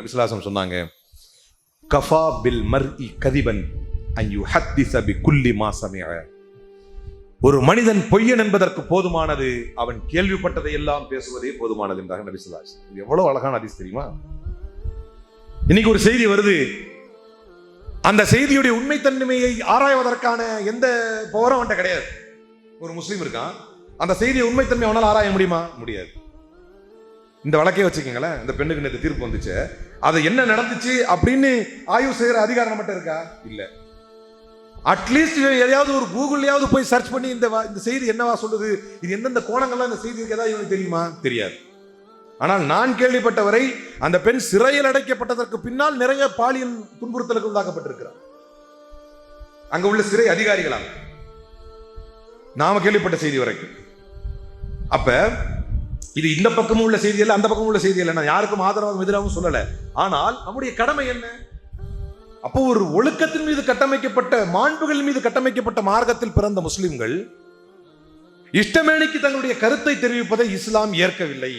நபிசுல்லாஹு சொன்னாங்க, கஃபா bill மர்இ கதிபன் an யுஹத்திஸ பிகுல்லி மா சமிஅ. ஒரு மனிதன் பொய்யன் என்பதற்கு போதுமானது அவன் கேள்விப்பட்டதை எல்லாம் பேசுவதே போதுமானது என்றாங்க நபிசுல்லாஹு. இது எவ்வளவு அழகான ஹதீஸ் தெரியுமா? இன்னைக்கு ஒரு செய்தி வருது, அந்த செய்தியுடைய உண்மைத்தன்மையை ஆராய்வதற்கான எந்த பவரும் அவன்கிட்ட கிடையாது. ஒரு முஸ்லீம் இருக்கான், அந்த செய்தியை உண்மைத்தன்மை அவனால் ஆராய முடியுமா? முடியாது. இந்த வழக்கே வச்சுக்கோங்களேன், இந்த பெண்ணுக்கு இந்த தீர்ப்பு வந்துச்சு, அது என்ன நடந்துச்சு அப்படின்னு ஆய்வு செய்யற அதிகாரம் நம்மகிட்ட இருக்கா? இல்ல. அட்லீஸ்ட் எதையாவது ஒரு கூகுள்லயாவது போய் சர்ச் பண்ணி இந்த செய்தி என்னவா சொல்லுது, இது எந்தெந்த கோணங்கள்லாம் இந்த செய்தி ஏதாவது இவனுக்கு தெரியுமா? தெரியாது. ஆனால் நான் கேள்விப்பட்டவரை அந்த பெண் சிறையில் அடைக்கப்பட்டதற்கு பின்னால் நிறைய பாலியல் துன்புறுத்தலுக்கு உள்ளாக்கப்பட்டிருக்கிறார். அங்க உள்ள சிறை அதிகாரிகளாக நாம கேள்விப்பட்ட செய்தி வரைக்கும். அப்ப இது இந்த பக்கமும் உள்ள செய்தி அல்ல, அந்த பக்கமும் உள்ள செய்தி அல்ல. நான் யாருக்கும் ஆதரவாகவும் எதிராகவும் சொல்லல. ஆனால் நம்முடைய கடமை என்ன? அப்போ ஒரு ஒழுக்கத்தின் மீது கட்டமைக்கப்பட்ட, மாண்புகள் மீது கட்டமைக்கப்பட்ட மார்க்கத்தில் பிறந்த முஸ்லிம்கள் இஷ்டமேனிக்கு தங்களுடைய கருத்தை தெரிவிப்பதை இஸ்லாம் ஏற்கவில்லை.